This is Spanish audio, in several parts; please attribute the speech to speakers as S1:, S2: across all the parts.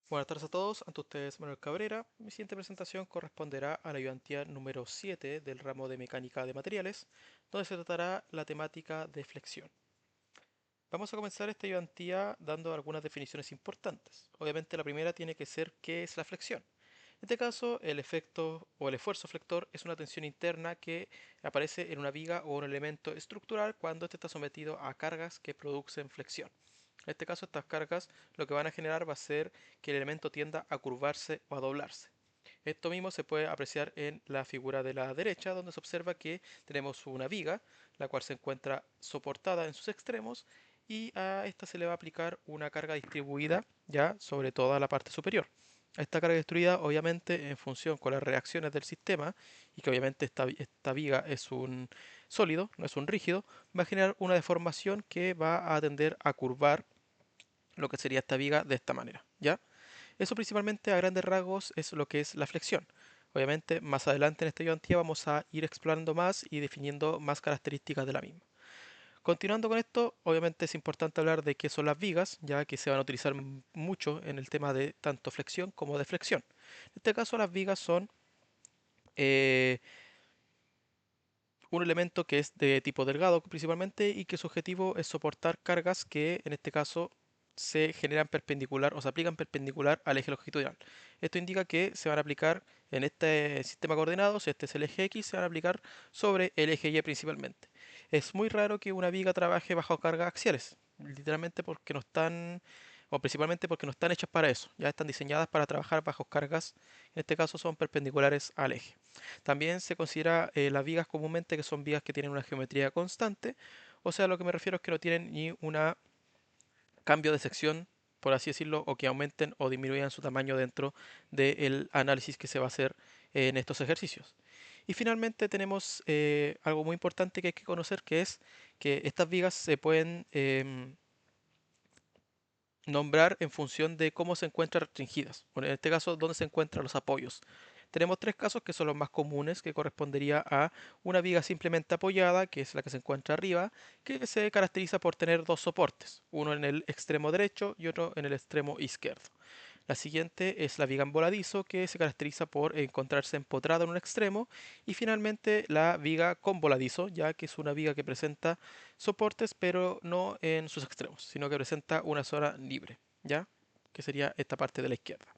S1: Buenas tardes a todos, ante ustedes Manuel Cabrera. Mi siguiente presentación corresponderá a la ayudantía número 7 del ramo de mecánica de materiales, donde se tratará la temática de flexión. Vamos a comenzar esta ayudantía dando algunas definiciones importantes. Obviamente la primera tiene que ser ¿qué es la flexión? En este caso, el efecto o el esfuerzo flector es una tensión interna que aparece en una viga o un elemento estructural cuando éste está sometido a cargas que producen flexión. En este caso, estas cargas lo que van a generar va a ser que el elemento tienda a curvarse o a doblarse. Esto mismo se puede apreciar en la figura de la derecha, donde se observa que tenemos una viga, la cual se encuentra soportada en sus extremos, y a esta se le va a aplicar una carga distribuida ya sobre toda la parte superior. Esta carga distribuida, obviamente, en función con las reacciones del sistema, y que obviamente esta viga es un sólido, no es un rígido, va a generar una deformación que va a tender a curvar lo que sería esta viga de esta manera, ¿ya? Eso principalmente a grandes rasgos es lo que es la flexión. Obviamente, más adelante en esta ayudantía vamos a ir explorando más y definiendo más características de la misma. Continuando con esto, obviamente es importante hablar de qué son las vigas, ya que se van a utilizar mucho en el tema de tanto flexión como de flexión. En este caso, las vigas son eh, un elemento que es de tipo delgado principalmente y que su objetivo es soportar cargas que en este caso se generan perpendicular o se aplican perpendicular al eje longitudinal. Esto indica que se van a aplicar en este sistema de coordenados, si este es el eje X, se van a aplicar sobre el eje Y principalmente. Es muy raro que una viga trabaje bajo cargas axiales, literalmente porque no están, o principalmente porque no están hechas para eso, ya están diseñadas para trabajar bajo cargas, en este caso son perpendiculares al eje. También se considera las vigas comúnmente que son vigas que tienen una geometría constante, o sea, lo que me refiero es que no tienen ni un cambio de sección, por así decirlo, o que aumenten o disminuyan su tamaño dentro del análisis que se va a hacer en estos ejercicios. Y finalmente tenemos algo muy importante que hay que conocer, que es que estas vigas se pueden nombrar en función de cómo se encuentran restringidas, o en este caso, dónde se encuentran los apoyos. Tenemos tres casos que son los más comunes, que correspondería a una viga simplemente apoyada, que es la que se encuentra arriba, que se caracteriza por tener dos soportes, uno en el extremo derecho y otro en el extremo izquierdo. La siguiente es la viga en voladizo, que se caracteriza por encontrarse empotrada en un extremo. Y finalmente la viga con voladizo, ya que es una viga que presenta soportes, pero no en sus extremos, sino que presenta una zona libre, ¿ya? Que sería esta parte de la izquierda.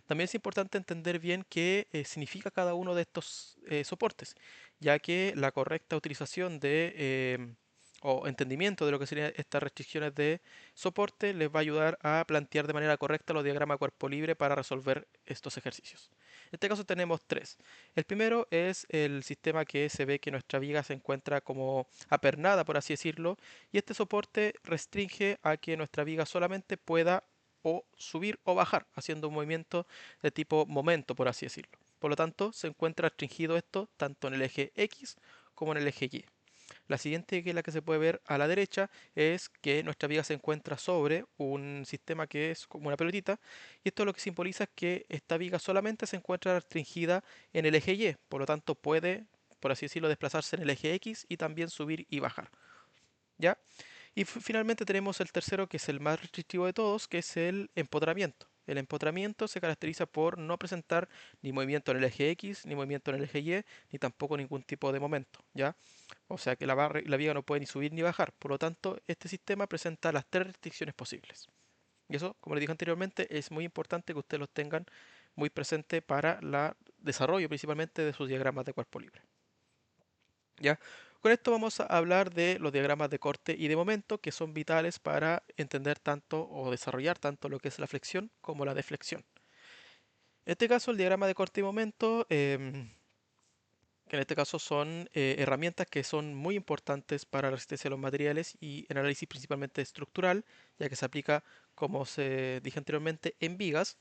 S1: También es importante entender bien qué significa cada uno de estos soportes, ya que la correcta utilización de o entendimiento de lo que serían estas restricciones de soporte les va a ayudar a plantear de manera correcta los diagramas de cuerpo libre para resolver estos ejercicios. En este caso tenemos tres. El primero es el sistema que se ve que nuestra viga se encuentra como apernada, por así decirlo, y este soporte restringe a que nuestra viga solamente pueda o subir o bajar, haciendo un movimiento de tipo momento, por así decirlo. Por lo tanto, se encuentra restringido esto tanto en el eje X como en el eje Y. La siguiente, que es la que se puede ver a la derecha, es que nuestra viga se encuentra sobre un sistema que es como una pelotita, y esto lo que simboliza es que esta viga solamente se encuentra restringida en el eje Y, por lo tanto puede, por así decirlo, desplazarse en el eje X y también subir y bajar. ¿Ya? Y finalmente tenemos el tercero, que es el más restrictivo de todos, que es el empotramiento. El empotramiento se caracteriza por no presentar ni movimiento en el eje X, ni movimiento en el eje Y, ni tampoco ningún tipo de momento, ¿ya? O sea que la viga no puede ni subir ni bajar. Por lo tanto, este sistema presenta las tres restricciones posibles. Y eso, como les dije anteriormente, es muy importante que ustedes los tengan muy presente para el desarrollo principalmente de sus diagramas de cuerpo libre. ¿Ya? Con esto vamos a hablar de los diagramas de corte y de momento que son vitales para entender tanto o desarrollar tanto lo que es la flexión como la deflexión. En este caso, el diagrama de corte y momento, que en este caso son herramientas que son muy importantes para la resistencia de los materiales y en análisis principalmente estructural, ya que se aplica, como se dije anteriormente, en vigas.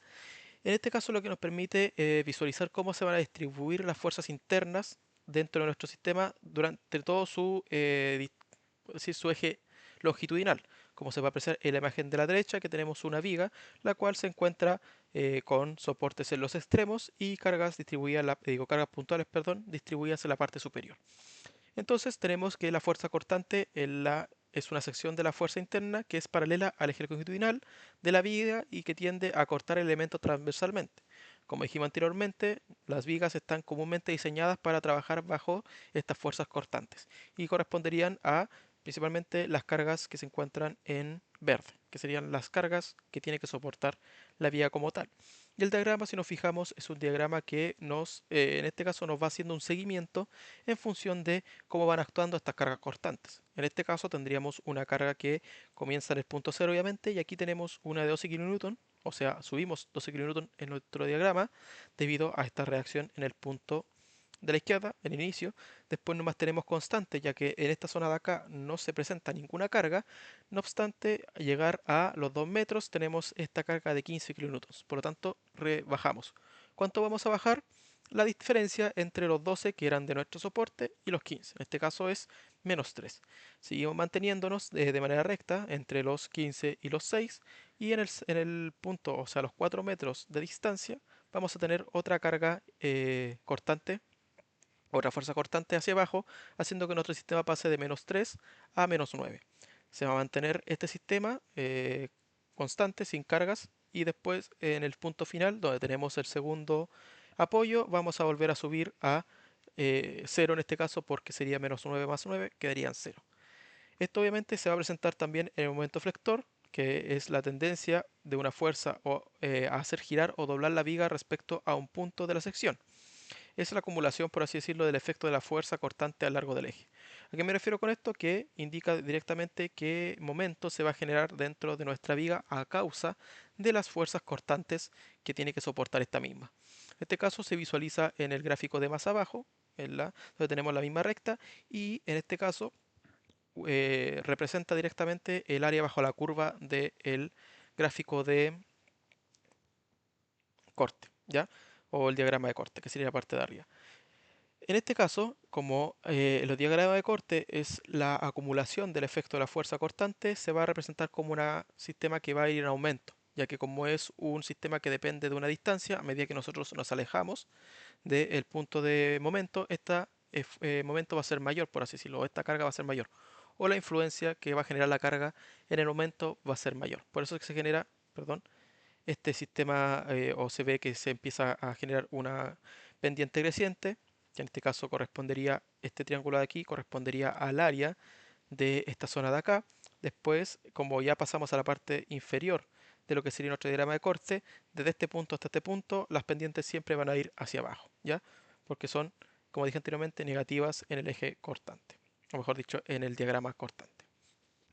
S1: En este caso lo que nos permite visualizar cómo se van a distribuir las fuerzas internas dentro de nuestro sistema durante todo su eje longitudinal. Como se va a apreciar en la imagen de la derecha, que tenemos una viga, la cual se encuentra con soportes en los extremos y cargas distribuidas, cargas puntuales, perdón, distribuidas en la parte superior. Entonces tenemos que la fuerza cortante en la es una sección de la fuerza interna que es paralela al eje longitudinal de la viga y que tiende a cortar el elemento transversalmente. Como dijimos anteriormente, las vigas están comúnmente diseñadas para trabajar bajo estas fuerzas cortantes y corresponderían a principalmente las cargas que se encuentran en verde, que serían las cargas que tiene que soportar la viga como tal. Y el diagrama, si nos fijamos, es un diagrama que en este caso, nos va haciendo un seguimiento en función de cómo van actuando estas cargas cortantes. En este caso tendríamos una carga que comienza en el punto cero, obviamente, y aquí tenemos una de 12 kN, o sea, subimos 12 kN en nuestro diagrama debido a esta reacción en el punto de la izquierda, el inicio. Después nomás tenemos constante, ya que en esta zona de acá no se presenta ninguna carga. No obstante, al llegar a los 2 metros tenemos esta carga de 15 kN. Por lo tanto, rebajamos. ¿Cuánto vamos a bajar? La diferencia entre los 12 que eran de nuestro soporte y los 15. En este caso es menos 3. Seguimos manteniéndonos de manera recta entre los 15 y los 6. Y en el punto, o sea, los 4 metros de distancia, vamos a tener otra carga cortante, otra fuerza cortante hacia abajo, haciendo que nuestro sistema pase de menos 3 a menos 9. Se va a mantener este sistema constante, sin cargas, y después en el punto final, donde tenemos el segundo apoyo, vamos a volver a subir a 0 en este caso, porque sería menos 9 más 9, quedarían 0. Esto obviamente se va a presentar también en el momento flector, que es la tendencia de una fuerza a hacer girar o doblar la viga respecto a un punto de la sección. Es la acumulación, por así decirlo, del efecto de la fuerza cortante a lo largo del eje. ¿A qué me refiero con esto? Que indica directamente qué momento se va a generar dentro de nuestra viga a causa de las fuerzas cortantes que tiene que soportar esta misma. En este caso se visualiza en el gráfico de más abajo, donde tenemos la misma recta, y en este caso representa directamente el área bajo la curva del gráfico de corte, ¿ya? O el diagrama de corte, que sería la parte de arriba. En este caso, como los diagramas de corte es la acumulación del efecto de la fuerza cortante, se va a representar como un sistema que va a ir en aumento, ya que como es un sistema que depende de una distancia, a medida que nosotros nos alejamos del punto de momento, este momento va a ser mayor, por así decirlo, o esta carga va a ser mayor, o la influencia que va a generar la carga en el momento va a ser mayor. Por eso es que se genera, perdón, este sistema o se ve que se empieza a generar una pendiente creciente, que en este caso correspondería, este triángulo de aquí correspondería al área de esta zona de acá. Después, como ya pasamos a la parte inferior de lo que sería nuestro diagrama de corte, desde este punto hasta este punto, las pendientes siempre van a ir hacia abajo, ¿ya? Porque son, como dije anteriormente, negativas en el eje cortante, o mejor dicho, en el diagrama cortante.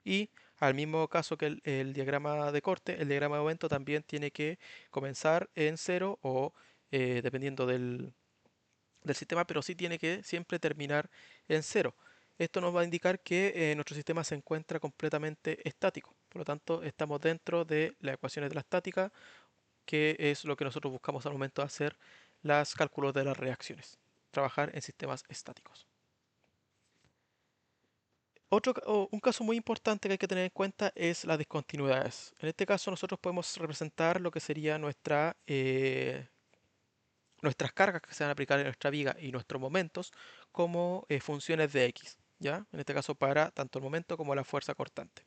S1: Y al mismo caso que el diagrama de corte, el diagrama de aumento también tiene que comenzar en cero o dependiendo del sistema, pero sí tiene que siempre terminar en cero. Esto nos va a indicar que nuestro sistema se encuentra completamente estático. Por lo tanto, estamos dentro de las ecuaciones de la estática, que es lo que nosotros buscamos al momento de hacer los cálculos de las reacciones. Trabajar en sistemas estáticos. Un caso muy importante que hay que tener en cuenta es las discontinuidades. En este caso nosotros podemos representar lo que sería nuestras cargas que se van a aplicar en nuestra viga y nuestros momentos como funciones de X, ¿ya? En este caso para tanto el momento como la fuerza cortante.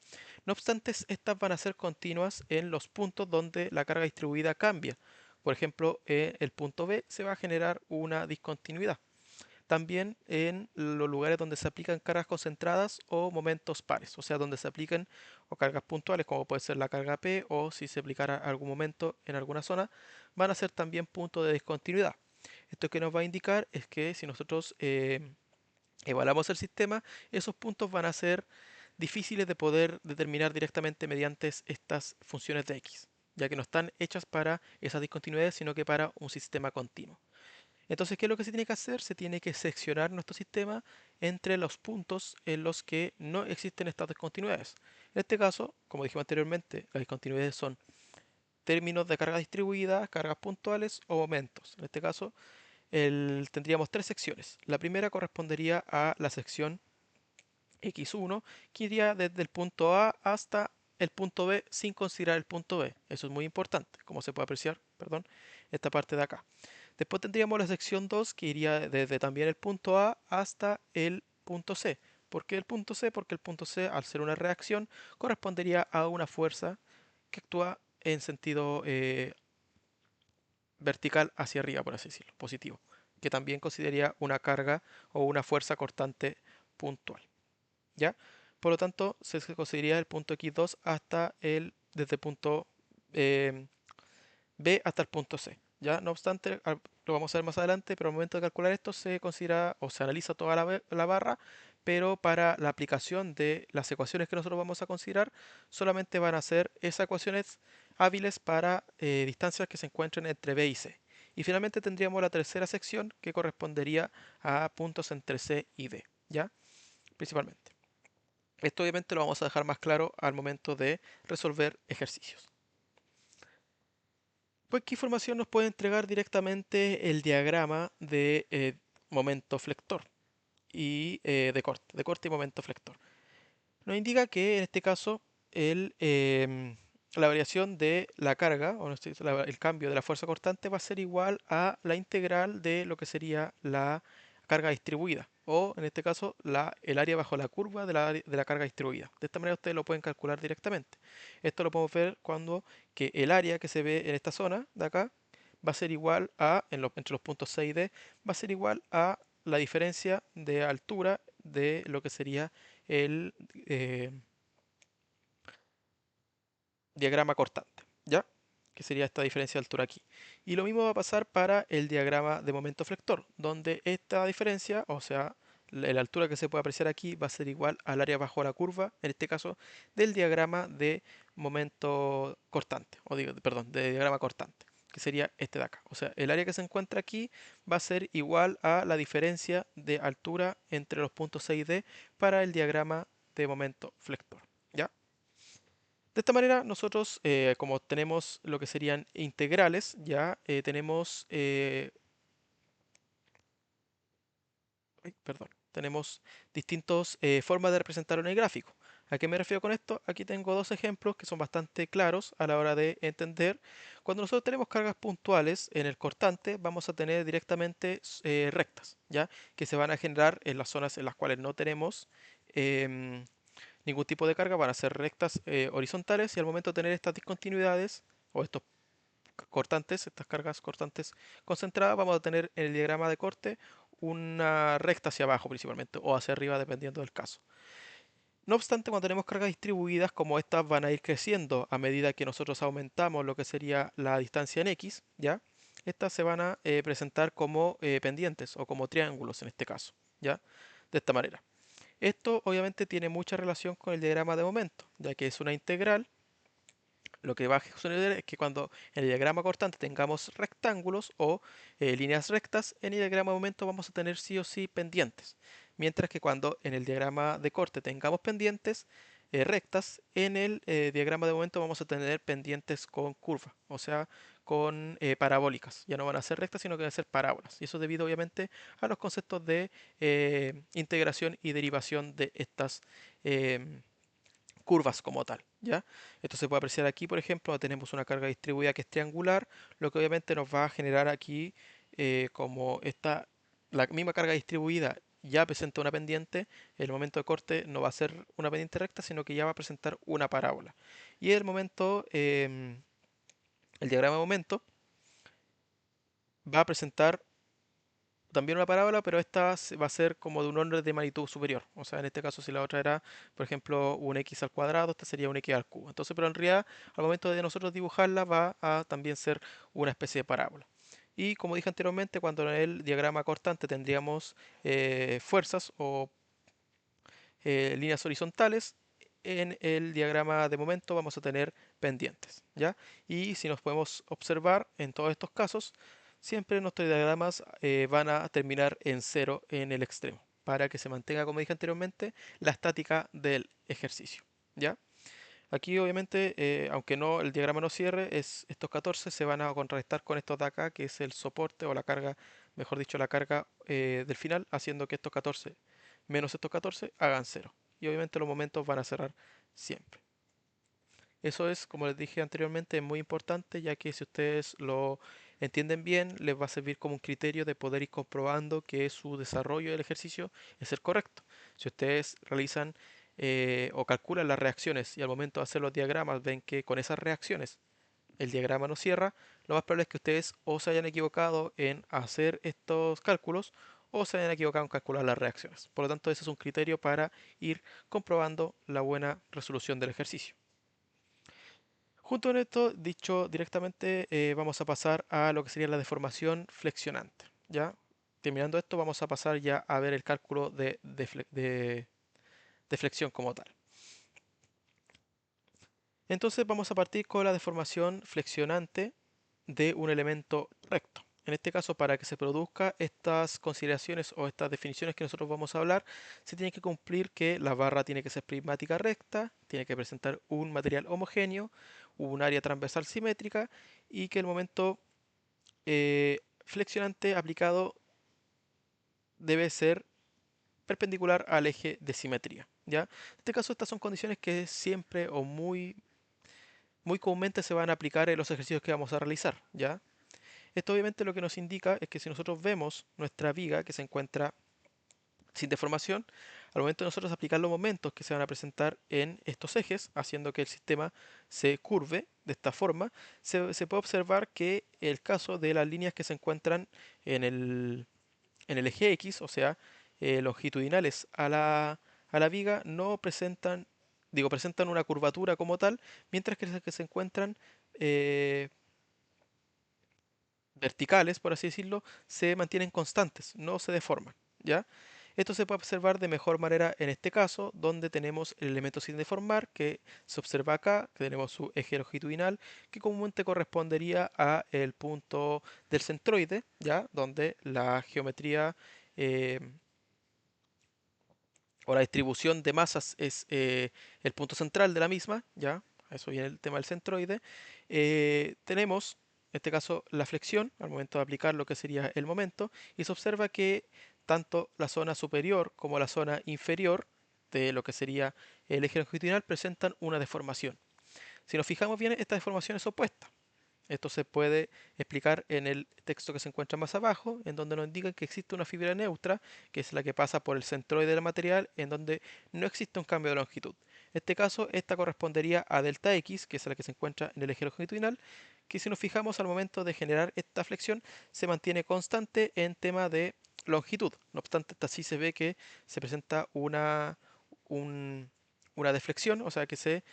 S1: No obstante, estas van a ser continuas en los puntos donde la carga distribuida cambia. Por ejemplo, en el punto B se va a generar una discontinuidad. También en los lugares donde se aplican cargas concentradas o momentos pares, o sea, donde se aplican o cargas puntuales, como puede ser la carga P, o si se aplicara algún momento en alguna zona, van a ser también puntos de discontinuidad. Esto que nos va a indicar es que si nosotros evaluamos el sistema, esos puntos van a ser difíciles de poder determinar directamente mediante estas funciones de X, ya que no están hechas para esas discontinuidades, sino que para un sistema continuo. Entonces, ¿qué es lo que se tiene que hacer? Se tiene que seccionar nuestro sistema entre los puntos en los que no existen estas discontinuidades. En este caso, como dijimos anteriormente, las discontinuidades son términos de carga distribuida, cargas puntuales o momentos. En este caso, tendríamos tres secciones. La primera correspondería a la sección x1, que iría desde el punto A hasta el punto B sin considerar el punto B. Eso es muy importante, como se puede apreciar, perdón, esta parte de acá. Después tendríamos la sección 2 que iría desde también el punto A hasta el punto C, ¿Por qué el punto C? Porque el punto C, al ser una reacción, correspondería a una fuerza que actúa en sentido vertical hacia arriba, por así decirlo, positivo, que también consideraría una carga o una fuerza cortante puntual, ¿ya? Por lo tanto, se consideraría el punto X2 desde el punto eh, B hasta el punto C. ¿Ya? No obstante, lo vamos a ver más adelante, pero al momento de calcular esto se considera o se analiza toda la barra, pero para la aplicación de las ecuaciones que nosotros vamos a considerar, solamente van a ser esas ecuaciones hábiles para distancias que se encuentren entre B y C. Y finalmente tendríamos la tercera sección que correspondería a puntos entre C y D, ¿ya? Principalmente. Esto obviamente lo vamos a dejar más claro al momento de resolver ejercicios. Pues, ¿qué información nos puede entregar directamente el diagrama de momento flector y de corte y momento flector? Nos indica que en este caso la variación de la carga, o el cambio de la fuerza cortante va a ser igual a la integral de lo que sería la carga distribuida, o en este caso el área bajo la curva de la carga distribuida. De esta manera ustedes lo pueden calcular directamente. Esto lo podemos ver cuando que el área que se ve en esta zona de acá va a ser igual a, entre los puntos C y D, va a ser igual a la diferencia de altura de lo que sería el diagrama cortante, ¿ya? Que sería esta diferencia de altura aquí. Y lo mismo va a pasar para el diagrama de momento flector, donde esta diferencia, o sea, la altura que se puede apreciar aquí va a ser igual al área bajo la curva, en este caso, del diagrama de momento cortante, perdón, de diagrama cortante, que sería este de acá. O sea, el área que se encuentra aquí va a ser igual a la diferencia de altura entre los puntos C y D para el diagrama de momento flector, ¿ya? De esta manera, nosotros, como tenemos lo que serían integrales, ya tenemos, perdón, tenemos distintas formas de representarlo en el gráfico. ¿A qué me refiero con esto? Aquí tengo dos ejemplos que son bastante claros a la hora de entender. Cuando nosotros tenemos cargas puntuales en el cortante, vamos a tener directamente rectas, ¿ya? Que se van a generar en las zonas en las cuales no tenemos em, ningún tipo de carga, van a ser rectas horizontales y al momento de tener estas discontinuidades o estos cortantes, estas cargas cortantes concentradas, vamos a tener en el diagrama de corte una recta hacia abajo principalmente o hacia arriba dependiendo del caso. No obstante, cuando tenemos cargas distribuidas, como estas van a ir creciendo a medida que nosotros aumentamos lo que sería la distancia en X, ¿ya? Estas se van a presentar como pendientes o como triángulos en este caso, ¿ya? De esta manera. Esto obviamente tiene mucha relación con el diagrama de momento, ya que es una integral. Lo que va a suceder es que cuando en el diagrama cortante tengamos rectángulos o líneas rectas, en el diagrama de momento vamos a tener sí o sí pendientes. Mientras que cuando en el diagrama de corte tengamos pendientes rectas, en el diagrama de momento vamos a tener pendientes con curva, o sea, con parabólicas. Ya no van a ser rectas, sino que van a ser parábolas. Y eso debido obviamente a los conceptos de integración y derivación de estas curvas como tal, ¿ya? Esto se puede apreciar aquí, por ejemplo, tenemos una carga distribuida que es triangular, lo que obviamente nos va a generar aquí como la misma carga distribuida ya presenta una pendiente, el momento de corte no va a ser una pendiente recta, sino que ya va a presentar una parábola. Y el diagrama de momento va a presentar también una parábola, pero esta va a ser como de un orden de magnitud superior. O sea, en este caso, si la otra era, por ejemplo, un x al cuadrado, esta sería un x al cubo. Entonces, pero en realidad, al momento de nosotros dibujarla, va a también ser una especie de parábola. Y como dije anteriormente, cuando en el diagrama cortante tendríamos fuerzas o líneas horizontales, en el diagrama de momento vamos a tener pendientes, ¿ya? Y si nos podemos observar en todos estos casos, siempre nuestros diagramas van a terminar en cero en el extremo, para que se mantenga, como dije anteriormente, la estática del ejercicio, ¿ya? Aquí obviamente, aunque no el diagrama no cierre, estos 14 se van a contrarrestar con estos de acá, que es el soporte o la carga, mejor dicho, la carga del final, haciendo que estos 14 menos estos 14 hagan cero. Y obviamente los momentos van a cerrar siempre. Eso es, como les dije anteriormente, muy importante, ya que si ustedes lo entienden bien, les va a servir como un criterio de poder ir comprobando que su desarrollo del ejercicio es el correcto. Si ustedes realizan o calculan las reacciones y al momento de hacer los diagramas ven que con esas reacciones el diagrama no cierra, lo más probable es que ustedes o se hayan equivocado en hacer estos cálculos o se hayan equivocado en calcular las reacciones. Por lo tanto, ese es un criterio para ir comprobando la buena resolución del ejercicio. Junto con esto, dicho directamente, vamos a pasar a lo que sería la deformación flexionante. ¿Ya? Terminando esto, vamos a pasar ya a ver el cálculo de flexión como tal. Entonces vamos a partir con la deformación flexionante de un elemento recto. En este caso, para que se produzca estas consideraciones o estas definiciones que nosotros vamos a hablar, se tiene que cumplir que la barra tiene que ser prismática recta, tiene que presentar un material homogéneo, un área transversal simétrica y que el momento flexionante aplicado debe ser perpendicular al eje de simetría. ¿Ya? En este caso, estas son condiciones que siempre o muy comúnmente se van a aplicar en los ejercicios que vamos a realizar. ¿Ya? Esto obviamente lo que nos indica es que si nosotros vemos nuestra viga que se encuentra sin deformación, al momento de nosotros aplicar los momentos que se van a presentar en estos ejes, haciendo que el sistema se curve de esta forma, se puede observar que el caso de las líneas que se encuentran en en el eje X, o sea, longitudinales a la viga, no presentan, digo, presentan una curvatura como tal, mientras que las que se encuentran verticales, por así decirlo, se mantienen constantes, no se deforman, ¿ya? Esto se puede observar de mejor manera en este caso, donde tenemos el elemento sin deformar, que se observa acá, que tenemos su eje longitudinal, que comúnmente correspondería a el punto del centroide, ¿ya? Donde la geometría eh, o la distribución de masas es el punto central de la misma, ¿ya? A eso viene el tema del centroide. Tenemos, en este caso, la flexión al momento de aplicar lo que sería el momento, y se observa que tanto la zona superior como la zona inferior de lo que sería el eje longitudinal presentan una deformación. Si nos fijamos bien, esta deformación es opuesta. Esto se puede explicar en el texto que se encuentra más abajo, en donde nos indican que existe una fibra neutra, que es la que pasa por el centroide del material, en donde no existe un cambio de longitud. En este caso, esta correspondería a delta X, que es la que se encuentra en el eje longitudinal, que si nos fijamos al momento de generar esta flexión, se mantiene constante en tema de longitud. No obstante, esta sí se ve que se presenta un- una deflexión, o sea que se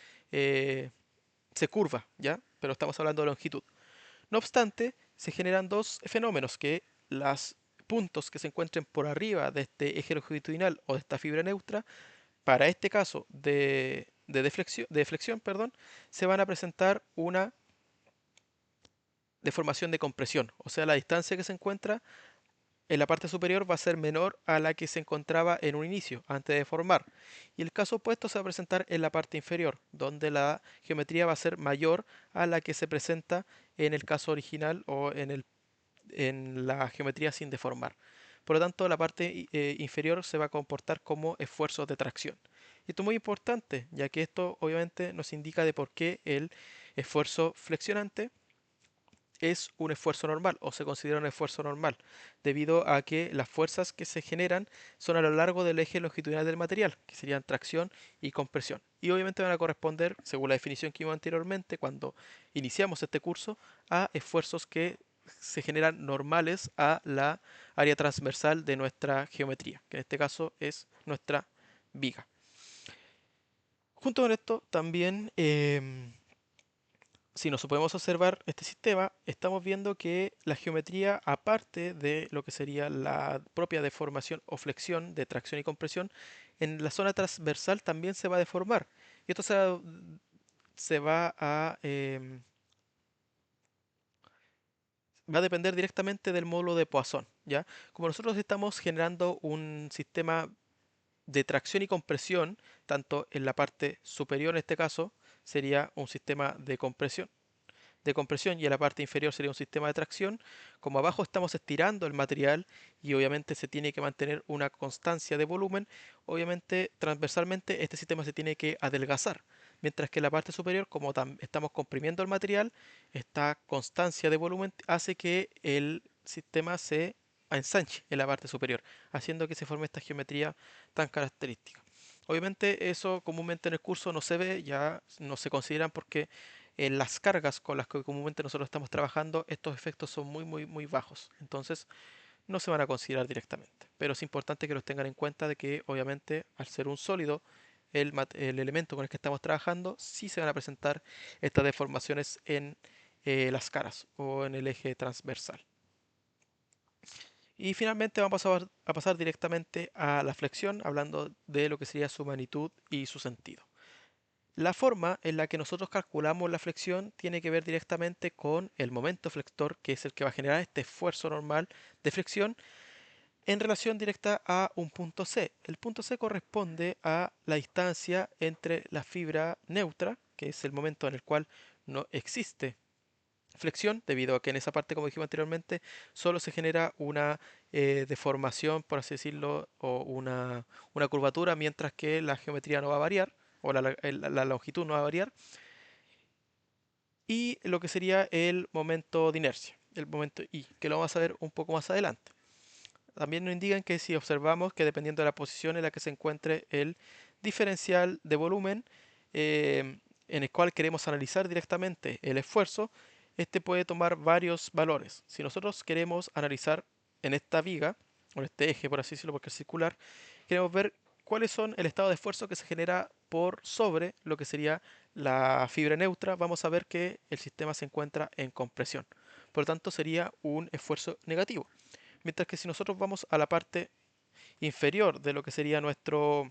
S1: curva, ¿ya? Pero estamos hablando de longitud. No obstante, se generan dos fenómenos que los puntos que se encuentren por arriba de este eje longitudinal o de esta fibra neutra, para este caso de flexión, perdón, se van a presentar una deformación de compresión, o sea, la distancia que se encuentra en la parte superior va a ser menor a la que se encontraba en un inicio, antes de formar. Y el caso opuesto se va a presentar en la parte inferior, donde la geometría va a ser mayor a la que se presenta en el caso original o en la geometría sin deformar. Por lo tanto, la parte inferior se va a comportar como esfuerzos de tracción. Y esto es muy importante, ya que esto obviamente nos indica de por qué el esfuerzo flexionante es un esfuerzo normal o se considera un esfuerzo normal, debido a que las fuerzas que se generan son a lo largo del eje longitudinal del material, que serían tracción y compresión. Y obviamente van a corresponder, según la definición que vimos anteriormente, cuando iniciamos este curso, a esfuerzos que se generan normales a la área transversal de nuestra geometría, que en este caso es nuestra viga. Junto con esto, también si nos podemos observar este sistema, estamos viendo que la geometría, aparte de lo que sería la propia deformación o flexión de tracción y compresión, en la zona transversal también se va a deformar. Y esto se va a depender directamente del módulo de Poisson, ¿ya? Como nosotros estamos generando un sistema de tracción y compresión, tanto en la parte superior en este caso, sería un sistema de compresión y en la parte inferior sería un sistema de tracción. Como abajo estamos estirando el material y obviamente se tiene que mantener una constancia de volumen, obviamente transversalmente este sistema se tiene que adelgazar. mientras que en la parte superior, como estamos comprimiendo el material, esta constancia de volumen hace que el sistema se ensanche en la parte superior, haciendo que se forme esta geometría tan característica. Obviamente eso comúnmente en el curso no se ve, ya no se consideran porque en las cargas con las que comúnmente nosotros estamos trabajando, estos efectos son muy bajos. Entonces no se van a considerar directamente. Pero es importante que los tengan en cuenta de que obviamente al ser un sólido, el elemento con el que estamos trabajando, sí se van a presentar estas deformaciones en las caras o en el eje transversal. Y finalmente vamos a pasar directamente a la flexión, hablando de lo que sería su magnitud y su sentido. La forma en la que nosotros calculamos la flexión tiene que ver directamente con el momento flector, que es el que va a generar este esfuerzo normal de flexión en relación directa a un punto C. El punto C corresponde a la distancia entre la fibra neutra, que es el momento en el cual no existe flexión, debido a que en esa parte, como dijimos anteriormente, solo se genera una deformación, por así decirlo, o una curvatura, mientras que la geometría no va a variar, o la longitud no va a variar, y lo que sería el momento de inercia, el momento I, que lo vamos a ver un poco más adelante. También nos indican que si observamos que dependiendo de la posición en la que se encuentre el diferencial de volumen en el cual queremos analizar directamente el esfuerzo, este puede tomar varios valores. Si nosotros queremos analizar en esta viga, o en este eje por así decirlo porque es circular, queremos ver cuáles son el estado de esfuerzo que se genera por sobre lo que sería la fibra neutra, vamos a ver que el sistema se encuentra en compresión. Por lo tanto, sería un esfuerzo negativo. Mientras que si nosotros vamos a la parte inferior de lo que sería nuestro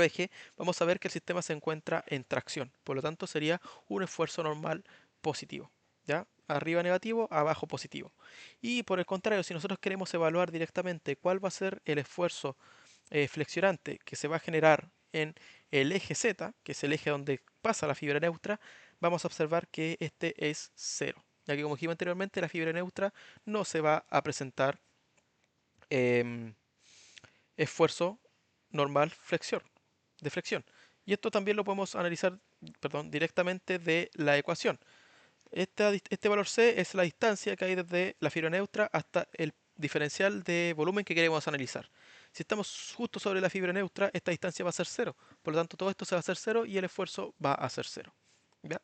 S1: eje, vamos a ver que el sistema se encuentra en tracción. Por lo tanto, sería un esfuerzo normal positivo. ¿Ya? Arriba negativo, abajo positivo. Y por el contrario, si nosotros queremos evaluar directamente cuál va a ser el esfuerzo flexionante que se va a generar en el eje Z, que es el eje donde pasa la fibra neutra, vamos a observar que este es cero. Ya que como dijimos anteriormente, la fibra neutra no se va a presentar em, esfuerzo normal de flexión. Y esto también lo podemos analizar, perdón, directamente de la ecuación. Este valor C es la distancia que hay desde la fibra neutra hasta el diferencial de volumen que queremos analizar. Si estamos justo sobre la fibra neutra, esta distancia va a ser cero. Por lo tanto, todo esto se va a hacer cero y el esfuerzo va a ser cero. ¿Ya?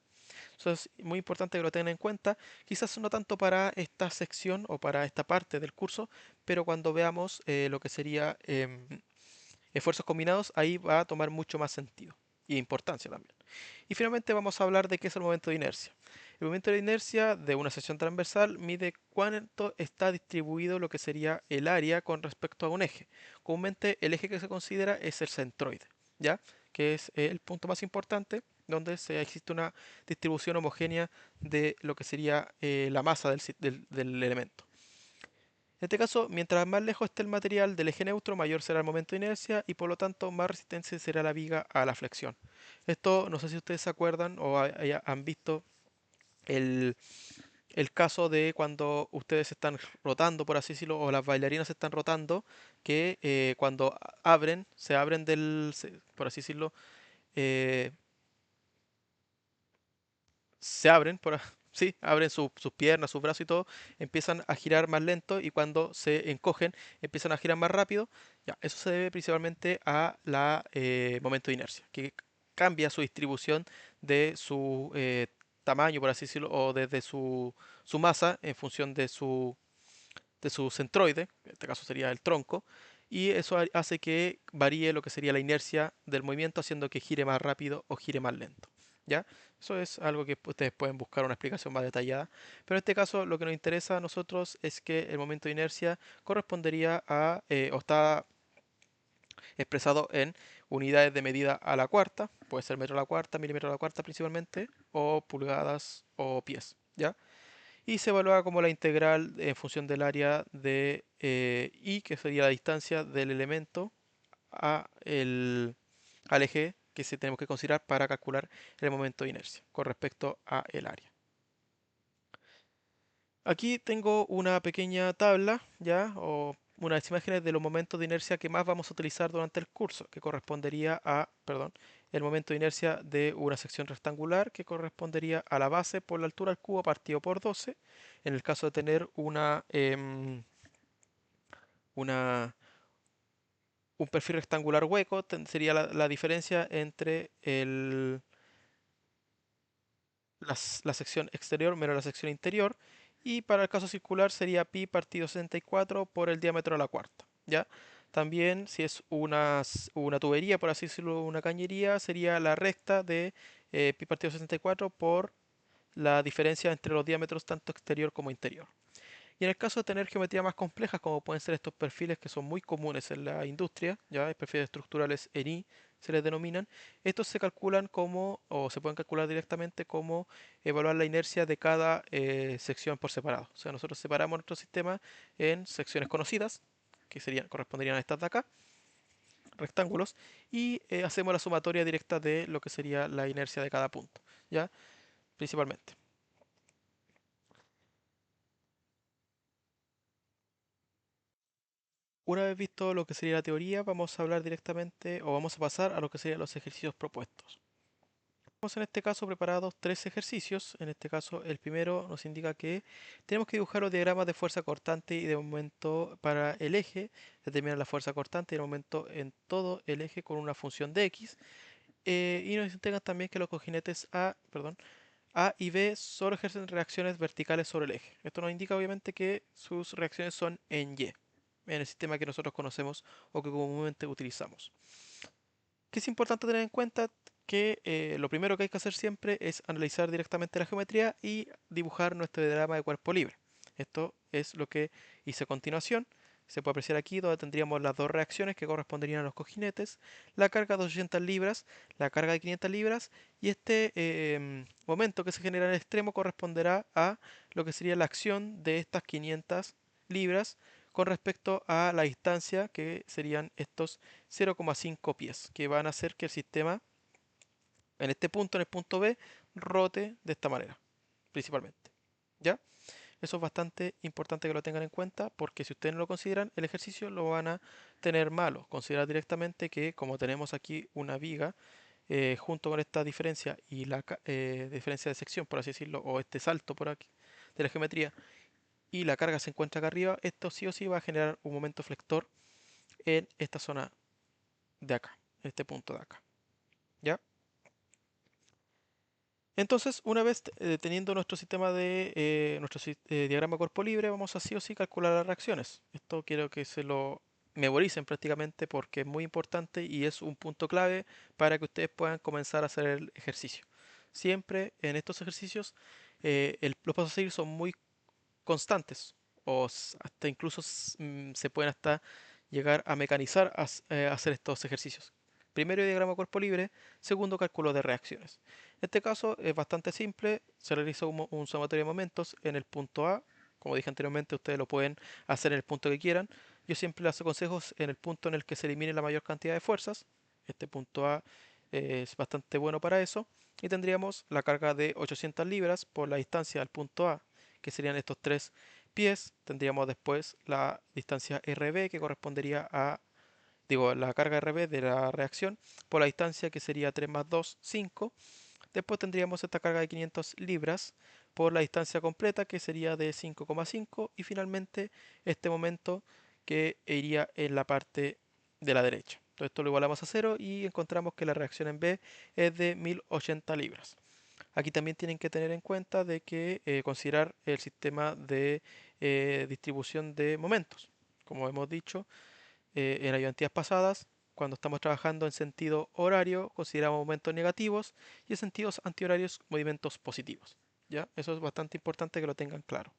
S1: Eso es muy importante que lo tengan en cuenta. Quizás no tanto para esta sección o para esta parte del curso, pero cuando veamos lo que sería esfuerzos combinados, ahí va a tomar mucho más sentido y importancia también. Y finalmente vamos a hablar de qué es el momento de inercia. El momento de inercia de una sección transversal mide cuánto está distribuido lo que sería el área con respecto a un eje. Comúnmente el eje que se considera es el centroide, ¿ya? Que es el punto más importante donde existe una distribución homogénea de lo que sería la masa del elemento. En este caso, mientras más lejos esté el material del eje neutro, mayor será el momento de inercia y por lo tanto más resistente será la viga a la flexión. Esto no sé si ustedes se acuerdan o han visto el, el caso de cuando ustedes están rotando, por así decirlo, o las bailarinas se están rotando, que cuando abren, se abren por así decirlo, eh, se abren, sí, abren sus piernas, sus brazos y todo, empiezan a girar más lento y cuando se encogen empiezan a girar más rápido. Ya, eso se debe principalmente a la momento de inercia, que cambia su distribución de su tamaño, por así decirlo, o desde su masa en función de su centroide, en este caso sería el tronco, y eso hace que varíe lo que sería la inercia del movimiento, haciendo que gire más rápido o gire más lento. ¿Ya? Eso es algo que ustedes pueden buscar una explicación más detallada. Pero en este caso lo que nos interesa a nosotros es que el momento de inercia correspondería o está expresado en unidades de medida a la cuarta, puede ser metro a la cuarta, milímetro a la cuarta principalmente, o pulgadas o pies. ¿Ya? Y se evalúa como la integral en función del área de I, que sería la distancia del elemento al eje que se tenemos que considerar para calcular el momento de inercia con respecto a el área. Aquí tengo una pequeña tabla, ¿ya? O unas imágenes de los momentos de inercia que más vamos a utilizar durante el curso, que correspondería a, perdón, el momento de inercia de una sección rectangular, que correspondería a la base por la altura del cubo partido por 12. En el caso de tener una, un perfil rectangular hueco, sería la diferencia entre la sección exterior menos la sección interior. Y para el caso circular sería pi partido 64 por el diámetro a la cuarta. ¿Ya? También, si es una tubería, por así decirlo, una cañería, sería la recta de pi partido 64 por la diferencia entre los diámetros tanto exterior como interior. Y en el caso de tener geometría más complejas, como pueden ser estos perfiles que son muy comunes en la industria, ya perfiles estructurales en I se les denominan, estos se calculan como, o se pueden calcular directamente como evaluar la inercia de cada sección por separado. O sea, nosotros separamos nuestro sistema en secciones conocidas, que corresponderían a estas de acá, rectángulos, y hacemos la sumatoria directa de lo que sería la inercia de cada punto, ¿ya? Principalmente. Una vez visto lo que sería la teoría, vamos a hablar directamente o vamos a pasar a lo que serían los ejercicios propuestos. Tenemos en este caso preparados tres ejercicios. En este caso, el primero nos indica que tenemos que dibujar los diagramas de fuerza cortante y de momento para el eje, determinar la fuerza cortante y el momento en todo el eje con una función de x. Y nos indican también que los cojinetes A y B solo ejercen reacciones verticales sobre el eje. Esto nos indica obviamente que sus reacciones son en Y, en el sistema que nosotros conocemos o que comúnmente utilizamos. ¿Qué es importante tener en cuenta? Que lo primero que hay que hacer siempre es analizar directamente la geometría y dibujar nuestro diagrama de cuerpo libre. Esto es lo que hice a continuación. Se puede apreciar aquí donde tendríamos las dos reacciones que corresponderían a los cojinetes, la carga de 200 libras, la carga de 500 libras y este momento que se genera en el extremo corresponderá a lo que sería la acción de estas 500 libras con respecto a la distancia que serían estos 0,5 pies, que van a hacer que el sistema en este punto, en el punto B, rote de esta manera, principalmente. ¿Ya? Eso es bastante importante que lo tengan en cuenta porque si ustedes no lo consideran, el ejercicio lo van a tener malo. Considerar directamente que como tenemos aquí una viga, junto con esta diferencia y la diferencia de sección, por así decirlo, o este salto por aquí de la geometría, y la carga se encuentra acá arriba, esto sí o sí va a generar un momento flector en esta zona de acá, en este punto de acá. ¿Ya? Entonces, una vez teniendo nuestro sistema de diagrama cuerpo libre, vamos a sí o sí calcular las reacciones. Esto quiero que se lo memoricen prácticamente porque es muy importante y es un punto clave para que ustedes puedan comenzar a hacer el ejercicio. Siempre en estos ejercicios los pasos a seguir son muy constantes o hasta incluso se pueden hasta llegar a mecanizar hacer estos ejercicios. Primero diagrama cuerpo libre, segundo cálculo de reacciones. En este caso es bastante simple, se realiza un sumatorio de momentos en el punto A, como dije anteriormente ustedes lo pueden hacer en el punto que quieran. Yo siempre les aconsejo en el punto en el que se elimine la mayor cantidad de fuerzas. Este punto A es bastante bueno para eso. Y tendríamos la carga de 800 libras por la distancia al punto A, que serían estos tres pies. Tendríamos después la distancia RB que correspondería a, digo, la carga RB de la reacción por la distancia que sería 3 más 2, 5. Después tendríamos esta carga de 500 libras por la distancia completa que sería de 5,5 y finalmente este momento que iría en la parte de la derecha. Todo esto lo igualamos a cero y encontramos que la reacción en B es de 1080 libras. Aquí también tienen que tener en cuenta de que considerar el sistema de distribución de momentos. Como hemos dicho en ayudantías pasadas, cuando estamos trabajando en sentido horario, consideramos momentos negativos y en sentidos antihorarios, movimientos positivos. ¿Ya? Eso es bastante importante que lo tengan claro.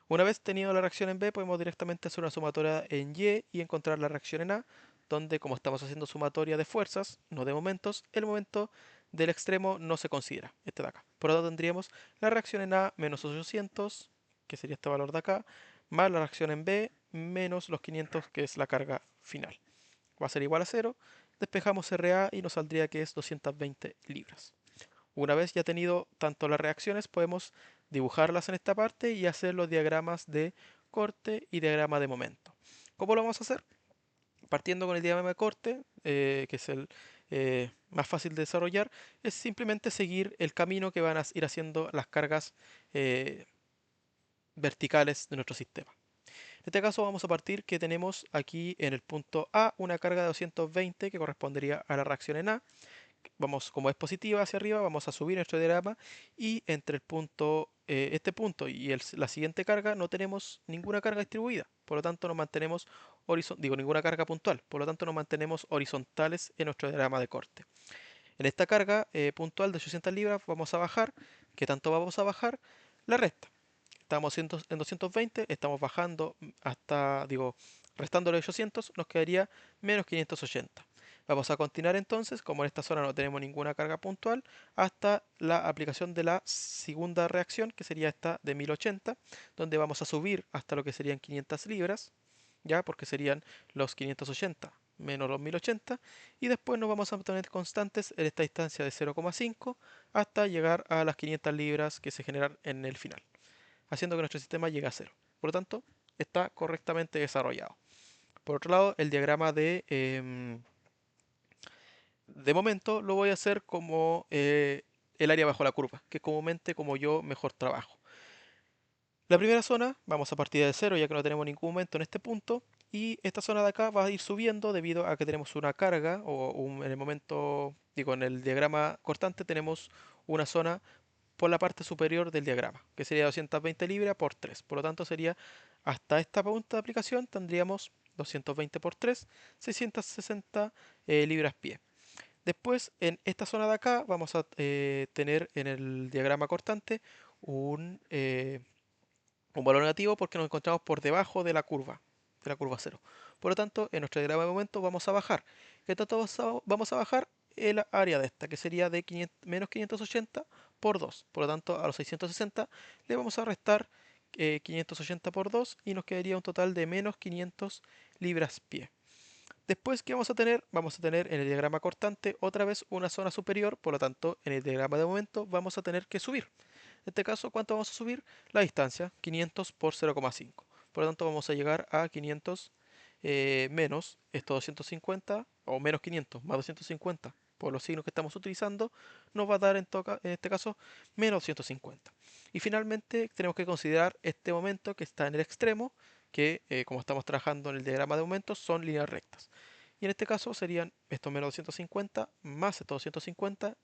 S1: Una vez tenido la reacción en B, podemos directamente hacer una sumatoria en Y encontrar la reacción en A, donde como estamos haciendo sumatoria de fuerzas, no de momentos, el momento del extremo no se considera, este de acá. Por lo tanto tendríamos la reacción en A menos 800, que sería este valor de acá, más la reacción en B menos los 500, que es la carga final. Va a ser igual a cero. Despejamos RA y nos saldría que es 220 libras. Una vez ya tenido tanto las reacciones, podemos dibujarlas en esta parte y hacer los diagramas de corte y diagrama de momento. ¿Cómo lo vamos a hacer? Partiendo con el diagrama de corte, que es el más fácil de desarrollar, es simplemente seguir el camino que van a ir haciendo las cargas eh, verticales de nuestro sistema. En este caso vamos a partir que tenemos aquí en el punto A una carga de 220 que correspondería a la reacción en A. Vamos, como es positiva hacia arriba, vamos a subir nuestro diagrama y entre el punto, este punto y la siguiente carga no tenemos ninguna carga distribuida. Por lo tanto, nos mantenemos ninguna carga puntual. Por lo tanto, nos mantenemos horizontales en nuestro diagrama de corte. En esta carga puntual de 800 libras vamos a bajar. ¿Qué tanto vamos a bajar? La resta. Estamos en 220, estamos bajando hasta, restándole 800, nos quedaría menos 580. Vamos a continuar entonces, como en esta zona no tenemos ninguna carga puntual, hasta la aplicación de la segunda reacción, que sería esta de 1080, donde vamos a subir hasta lo que serían 500 libras, ya, porque serían los 580 menos los 1080, y después nos vamos a mantener constantes en esta distancia de 0,5 hasta llegar a las 500 libras que se generan en el final, haciendo que nuestro sistema llegue a cero. Por lo tanto, está correctamente desarrollado. Por otro lado, el diagrama de momento lo voy a hacer como el área bajo la curva, que es comúnmente como yo mejor trabajo. La primera zona, vamos a partir de cero ya que no tenemos ningún momento en este punto, y esta zona de acá va a ir subiendo debido a que tenemos una carga, en el momento, en el diagrama cortante tenemos una zona por la parte superior del diagrama, que sería 220 libras por 3. Por lo tanto, sería hasta esta punta de aplicación tendríamos 220 por 3, 660 libras pie. Después, en esta zona de acá, vamos a tener en el diagrama cortante un valor negativo porque nos encontramos por debajo de la curva cero. Por lo tanto, en nuestro diagrama de momento vamos a bajar. ¿Qué tanto vamos a bajar? El área de esta, que sería de menos 580 por 2. Por lo tanto, a los 660 le vamos a restar 580 por 2 y nos quedaría un total de menos 500 libras pie. Después, ¿qué vamos a tener? Vamos a tener en el diagrama cortante otra vez una zona superior, por lo tanto, en el diagrama de momento vamos a tener que subir. En este caso, ¿cuánto vamos a subir? La distancia, 500 por 0,5. Por lo tanto, vamos a llegar a 500 menos estos 250, o menos 500 más 250 por los signos que estamos utilizando, nos va a dar en este caso menos 150. Y finalmente tenemos que considerar este momento que está en el extremo, que como estamos trabajando en el diagrama de momentos son líneas rectas. Y en este caso serían estos menos 250 más estos 250,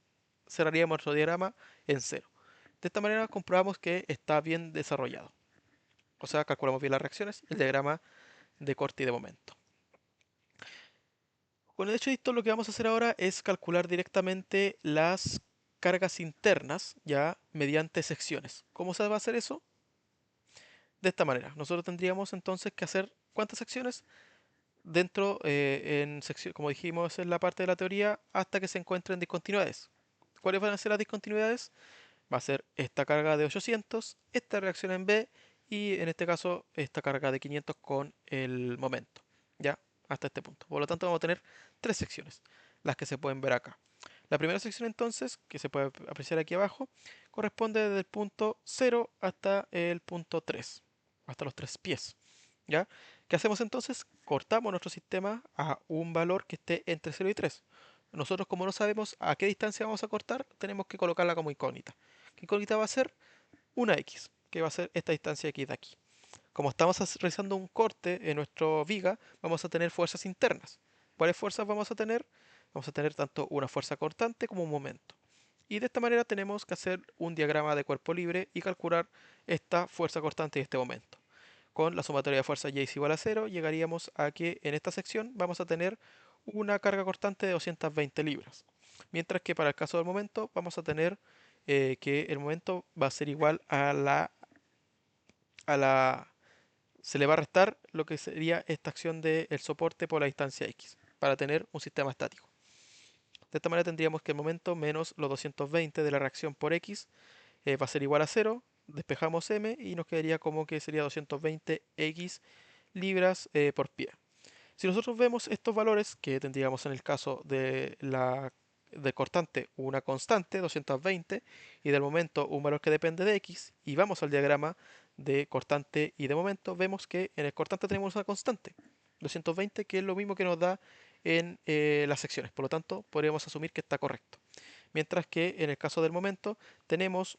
S1: cerraríamos nuestro diagrama en cero. De esta manera comprobamos que está bien desarrollado. O sea, calculamos bien las reacciones, el diagrama de corte y de momento. Con el hecho de esto, lo que vamos a hacer ahora es calcular directamente las cargas internas, ya mediante secciones. ¿Cómo se va a hacer eso? De esta manera. Nosotros tendríamos entonces que hacer ¿cuántas secciones? Dentro, como dijimos en la parte de la teoría, hasta que se encuentren discontinuidades. ¿Cuáles van a ser las discontinuidades? Va a ser esta carga de 800, esta reacción en B y en este caso esta carga de 500 con el momento, ya hasta este punto. Por lo tanto vamos a tener tres secciones, las que se pueden ver acá. La primera sección entonces, que se puede apreciar aquí abajo, corresponde desde el punto 0 hasta el punto 3, hasta los tres pies. ¿Ya? ¿Qué hacemos entonces? Cortamos nuestro sistema a un valor que esté entre 0 y 3. Nosotros, como no sabemos a qué distancia vamos a cortar, tenemos que colocarla como incógnita. ¿Qué incógnita va a ser? Una X, que va a ser esta distancia X de aquí. Como estamos realizando un corte en nuestro viga, vamos a tener fuerzas internas. ¿Cuáles fuerzas vamos a tener? Vamos a tener tanto una fuerza cortante como un momento. Y de esta manera tenemos que hacer un diagrama de cuerpo libre y calcular esta fuerza cortante y este momento. Con la sumatoria de fuerzas Y es igual a 0, llegaríamos a que en esta sección vamos a tener una carga cortante de 220 libras. Mientras que para el caso del momento vamos a tener que el momento va a ser igual a la... Se le va a restar lo que sería esta acción del soporte por la distancia X para tener un sistema estático. De esta manera tendríamos que el momento menos los 220 de la reacción por X va a ser igual a 0. Despejamos M y nos quedaría como que sería 220 X libras por pie. Si nosotros vemos estos valores que tendríamos en el caso del cortante una constante, 220, y del momento un valor que depende de X, y vamos al diagrama de cortante y de momento, vemos que en el cortante tenemos una constante. 220, que es lo mismo que nos da en las secciones. Por lo tanto, podríamos asumir que está correcto. Mientras que en el caso del momento tenemos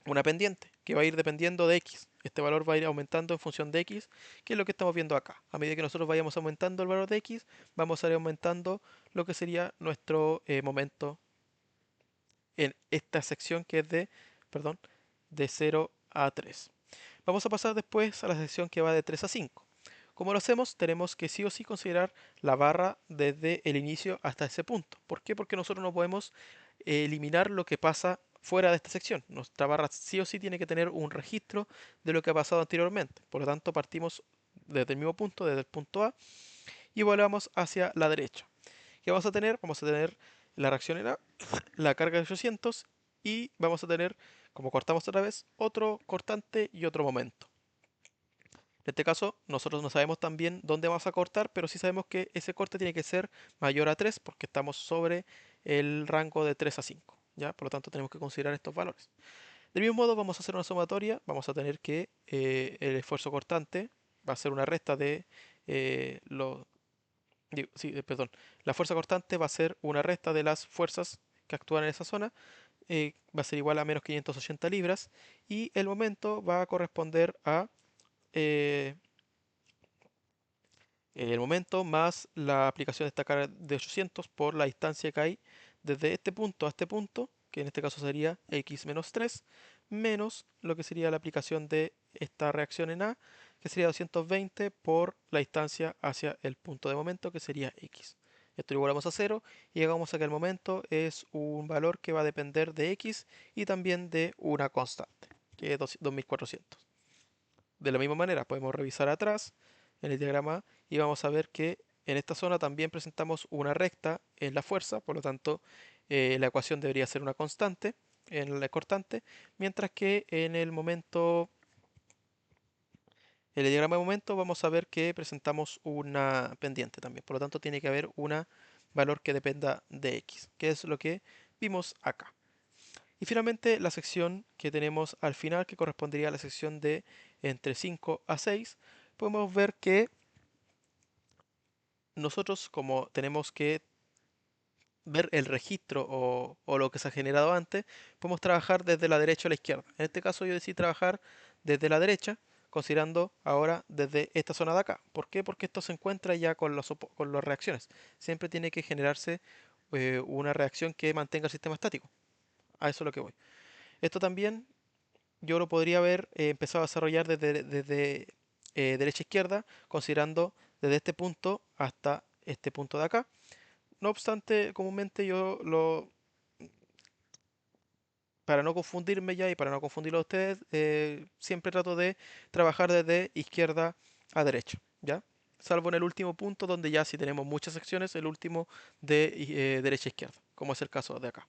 S1: una pendiente que va a ir dependiendo de x. Este valor va a ir aumentando en función de x, que es lo que estamos viendo acá. A medida que nosotros vayamos aumentando el valor de x, vamos a ir aumentando lo que sería nuestro momento en esta sección que es de, perdón, de 0 a 3. Vamos a pasar después a la sección que va de 3 a 5. ¿Cómo lo hacemos? Tenemos que sí o sí considerar la barra desde el inicio hasta ese punto. ¿Por qué? Porque nosotros no podemos eliminar lo que pasa fuera de esta sección. Nuestra barra sí o sí tiene que tener un registro de lo que ha pasado anteriormente. Por lo tanto, partimos desde el mismo punto, desde el punto A, y volvamos hacia la derecha. ¿Qué vamos a tener? Vamos a tener la reacción en A, la carga de 800, y vamos a tener, como cortamos otra vez, otro cortante y otro momento. En este caso, nosotros no sabemos también dónde vamos a cortar, pero sí sabemos que ese corte tiene que ser mayor a 3 porque estamos sobre el rango de 3 a 5. ¿Ya? Por lo tanto, tenemos que considerar estos valores. Del mismo modo, vamos a hacer una sumatoria. Vamos a tener que el esfuerzo cortante va a ser una resta de los... Sí, perdón. La fuerza cortante va a ser una resta de las fuerzas que actúan en esa zona. Va a ser igual a menos 580 libras. Y el momento va a corresponder a... eh, el momento más la aplicación de esta carga de 800 por la distancia que hay desde este punto a este punto, que en este caso sería x menos 3, menos lo que sería la aplicación de esta reacción en A, que sería 220 por la distancia hacia el punto de momento, que sería x. Esto lo igualamos a 0 y llegamos a que el momento es un valor que va a depender de x y también de una constante, que es 2400. De la misma manera, podemos revisar atrás en el diagrama y vamos a ver que en esta zona también presentamos una recta en la fuerza, por lo tanto la ecuación debería ser una constante en el cortante, mientras que en el diagrama de momento vamos a ver que presentamos una pendiente también, por lo tanto tiene que haber un valor que dependa de x, que es lo que vimos acá. Y finalmente la sección que tenemos al final, que correspondería a la sección de entre 5 a 6, podemos ver que nosotros, como tenemos que ver el registro o lo que se ha generado antes, podemos trabajar desde la derecha a la izquierda. En este caso yo decidí trabajar desde la derecha, considerando ahora desde esta zona de acá. ¿Por qué? Porque esto se encuentra ya con las reacciones. Siempre tiene que generarse una reacción que mantenga el sistema estático. A eso es lo que voy. Esto también yo lo podría haber empezado a desarrollar desde derecha a izquierda, considerando desde este punto hasta este punto de acá. No obstante, comúnmente para no confundirme ya y para no confundirlo a ustedes, siempre trato de trabajar desde izquierda a derecha, ¿ya? Salvo en el último punto donde ya si tenemos muchas secciones, el último de derecha a izquierda, como es el caso de acá.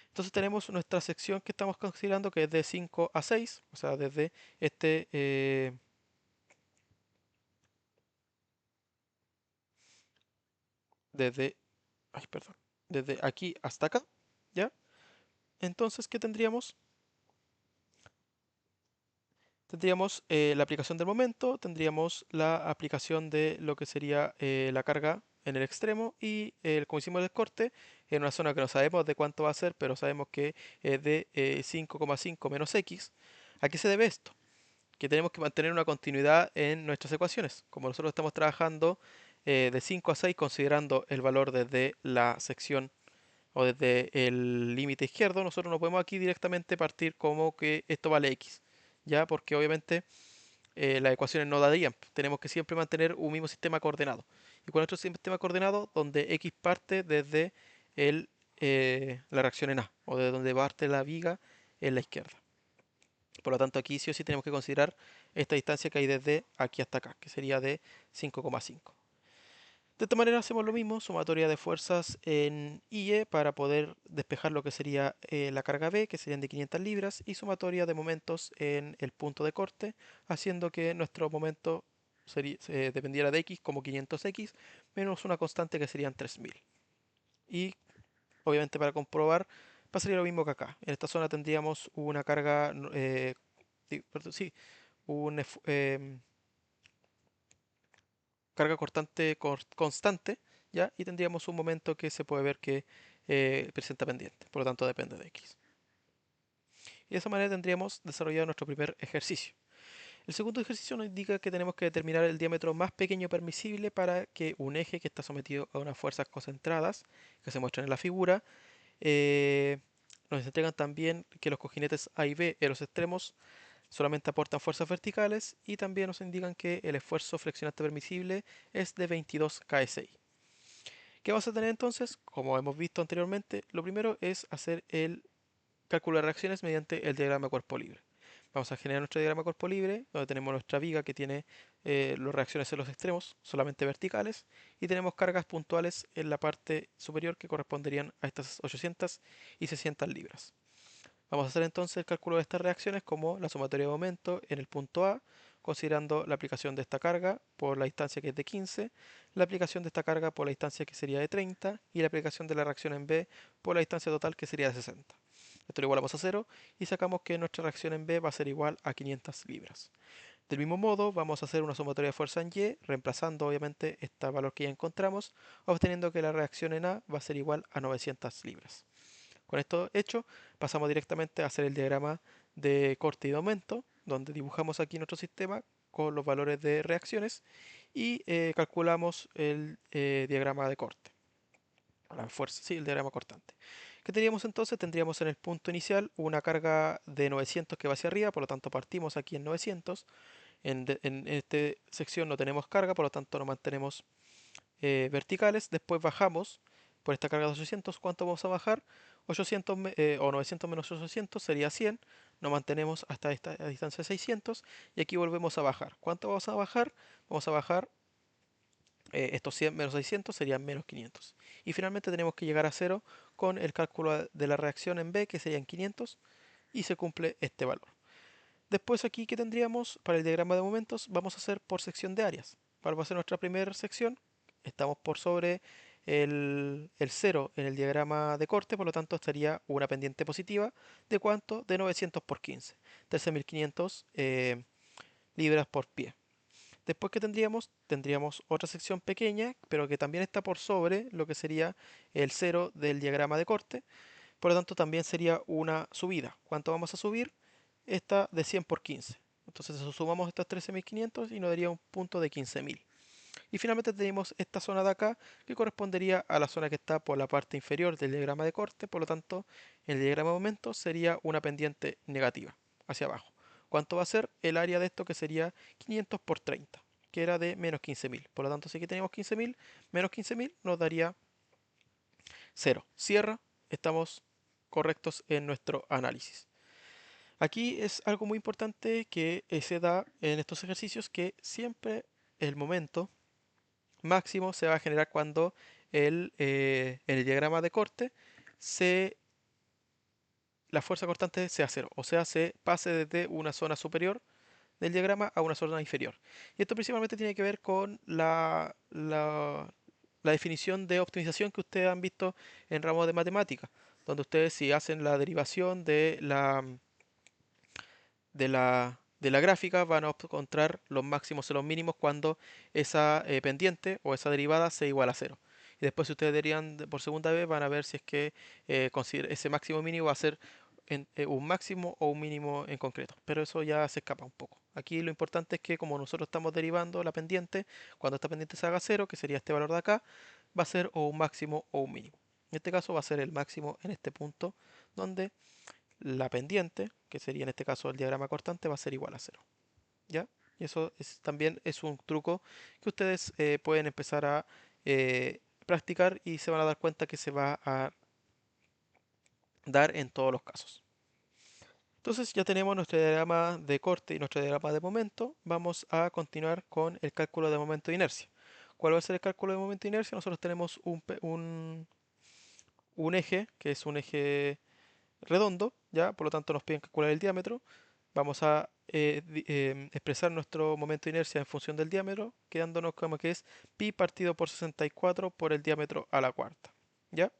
S1: Entonces tenemos nuestra sección que estamos considerando que es de 5 a 6, o sea, este, eh, desde, ay, perdón, desde aquí hasta acá, ¿ya? Entonces, ¿qué tendríamos? Tendríamos la aplicación del momento, tendríamos la aplicación de lo que sería la carga en el extremo y como hicimos el corte, en una zona que no sabemos de cuánto va a ser, pero sabemos que es de 5,5 menos x. ¿A qué se debe esto? Que tenemos que mantener una continuidad en nuestras ecuaciones. Como nosotros estamos trabajando de 5 a 6 considerando el valor desde la sección o desde el límite izquierdo, nosotros no podemos aquí directamente partir como que esto vale x, ya porque obviamente las ecuaciones no darían. Tenemos que siempre mantener un mismo sistema coordenado. Y con nuestro sistema coordenado, donde x parte desde la reacción en A, o de donde parte la viga en la izquierda. Por lo tanto, aquí sí o sí tenemos que considerar esta distancia que hay desde aquí hasta acá, que sería de 5,5. De esta manera hacemos lo mismo, sumatoria de fuerzas en IE para poder despejar lo que sería la carga B, que serían de 500 libras, y sumatoria de momentos en el punto de corte, haciendo que nuestro momento dependiera de X como 500X, menos una constante que serían 3000. Y obviamente para comprobar pasaría lo mismo que acá. En esta zona tendríamos una carga, sí, un, carga cortante constante, ¿ya? Y tendríamos un momento que se puede ver que presenta pendiente, por lo tanto depende de X. Y de esa manera tendríamos desarrollado nuestro primer ejercicio. El segundo ejercicio nos indica que tenemos que determinar el diámetro más pequeño permisible para que un eje que está sometido a unas fuerzas concentradas, que se muestran en la figura, eh, nos entregan también que los cojinetes A y B en los extremos solamente aportan fuerzas verticales y también nos indican que el esfuerzo flexionante permisible es de 22 kSI. ¿Qué vamos a tener entonces? Como hemos visto anteriormente, lo primero es hacer el cálculo de reacciones mediante el diagrama cuerpo libre. Vamos a generar nuestro diagrama cuerpo libre, donde tenemos nuestra viga que tiene las reacciones en los extremos, solamente verticales, y tenemos cargas puntuales en la parte superior que corresponderían a estas 800 y 600 libras. Vamos a hacer entonces el cálculo de estas reacciones como la sumatoria de momento en el punto A, considerando la aplicación de esta carga por la distancia que es de 15, la aplicación de esta carga por la distancia que sería de 30 y la aplicación de la reacción en B por la distancia total que sería de 60. Esto lo igualamos a 0 y sacamos que nuestra reacción en B va a ser igual a 500 libras. Del mismo modo, vamos a hacer una sumatoria de fuerza en Y, reemplazando obviamente este valor que ya encontramos, obteniendo que la reacción en A va a ser igual a 900 libras. Con esto hecho, pasamos directamente a hacer el diagrama de corte y de aumento, donde dibujamos aquí nuestro sistema con los valores de reacciones y calculamos el diagrama de corte, la fuerza, sí, el diagrama cortante. ¿Qué tendríamos entonces? Tendríamos en el punto inicial una carga de 900 que va hacia arriba, por lo tanto partimos aquí en 900. En esta sección no tenemos carga, por lo tanto no mantenemos verticales. Después bajamos por esta carga de 800. ¿Cuánto vamos a bajar? 800 o 900 menos 800 sería 100. Nos mantenemos hasta esta distancia de 600 y aquí volvemos a bajar. ¿Cuánto vamos a bajar? Vamos a bajar estos 100 menos 600 serían menos 500. Y finalmente tenemos que llegar a cero con el cálculo de la reacción en B, que serían 500, y se cumple este valor. Después aquí que tendríamos para el diagrama de momentos, vamos a hacer por sección de áreas. ¿Cuál va a ser nuestra primera sección? Estamos por sobre el 0 en el diagrama de corte, por lo tanto estaría una pendiente positiva. ¿De cuánto? De 900 por 15. 13.500 libras por pie. Después que tendríamos, tendríamos otra sección pequeña, pero que también está por sobre lo que sería el 0 del diagrama de corte. Por lo tanto, también sería una subida. ¿Cuánto vamos a subir? Esta de 100 por 15. Entonces sumamos estos 13.500 y nos daría un punto de 15.000. Y finalmente tenemos esta zona de acá que correspondería a la zona que está por la parte inferior del diagrama de corte. Por lo tanto, el diagrama de momento sería una pendiente negativa hacia abajo. ¿Cuánto va a ser el área de esto? Que sería 500 por 30, que era de menos 15.000. Por lo tanto, si aquí tenemos 15.000, menos 15.000 nos daría 0. Cierra, estamos correctos en nuestro análisis. Aquí es algo muy importante que se da en estos ejercicios, que siempre el momento máximo se va a generar cuando en el diagrama de corte se, la fuerza cortante sea cero, o sea, se pase desde una zona superior del diagrama a una zona inferior. Y esto principalmente tiene que ver con la definición de optimización que ustedes han visto en ramos de matemática, donde ustedes si hacen la derivación de la gráfica van a encontrar los máximos y los mínimos cuando esa pendiente o esa derivada sea igual a cero. Y después si ustedes derivan por segunda vez van a ver si es que ese máximo mínimo va a ser un máximo o un mínimo en concreto. Pero eso ya se escapa un poco. Aquí lo importante es que como nosotros estamos derivando la pendiente, cuando esta pendiente se haga cero, que sería este valor de acá, va a ser o un máximo o un mínimo. En este caso va a ser el máximo en este punto donde la pendiente, que sería en este caso el diagrama cortante, va a ser igual a cero. ¿Ya? Y eso también es un truco que ustedes pueden empezar a practicar y se van a dar cuenta que se va a dar en todos los casos. Entonces ya tenemos nuestro diagrama de corte y nuestro diagrama de momento. Vamos a continuar con el cálculo de momento de inercia. ¿Cuál va a ser el cálculo de momento de inercia? Nosotros tenemos un eje, que es un eje redondo, ¿ya? Por lo tanto nos piden calcular el diámetro. Vamos a expresar nuestro momento de inercia en función del diámetro, quedándonos como que es pi partido por 64 por el diámetro a la cuarta, ¿ya?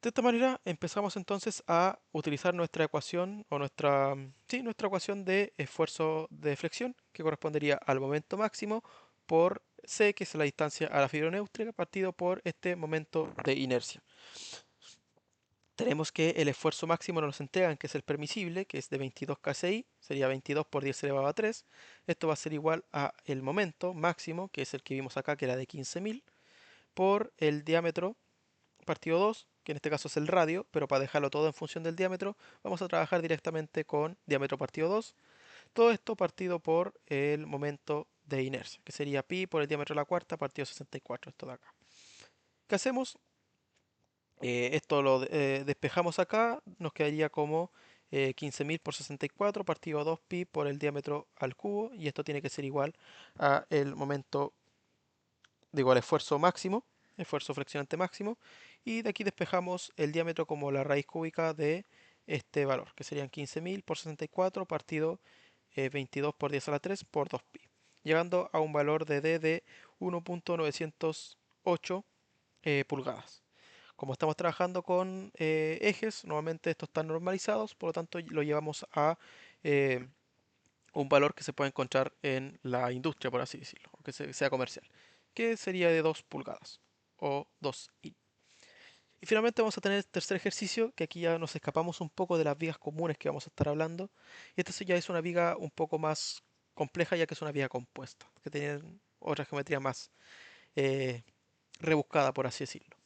S1: De esta manera empezamos entonces a utilizar nuestra ecuación o nuestra ecuación de esfuerzo de flexión, que correspondería al momento máximo por C, que es la distancia a la fibra neutral, partido por este momento de inercia. Tenemos que el esfuerzo máximo nos entregan, que es el permisible, que es de 22 kSi, sería 22 por 10 elevado a 3. Esto va a ser igual a el momento máximo, que es el que vimos acá, que era de 15.000, por el diámetro partido 2, que en este caso es el radio, pero para dejarlo todo en función del diámetro, vamos a trabajar directamente con diámetro partido 2. Todo esto partido por el momento de inercia, que sería pi por el diámetro de la cuarta partido 64, esto de acá. ¿Qué hacemos? Esto lo despejamos acá, nos quedaría como 15.000 por 64 partido 2 pi por el diámetro al cubo, y esto tiene que ser igual a el momento, digo, al esfuerzo máximo, esfuerzo fraccionante máximo, y de aquí despejamos el diámetro como la raíz cúbica de este valor, que serían 15.000 por 64 partido 22 por 10 a la 3 por 2pi, llegando a un valor de D de 1.908 pulgadas. Como estamos trabajando con ejes, normalmente estos están normalizados, por lo tanto lo llevamos a eh, un valor que se puede encontrar en la industria, por así decirlo, o que sea comercial, que sería de 2 pulgadas o 2 in. Y finalmente vamos a tener el tercer ejercicio, que aquí ya nos escapamos un poco de las vigas comunes que vamos a estar hablando. Y esta sí ya es una viga un poco más compleja, ya que es una viga compuesta, que tiene otra geometría más eh, rebuscada, por así decirlo.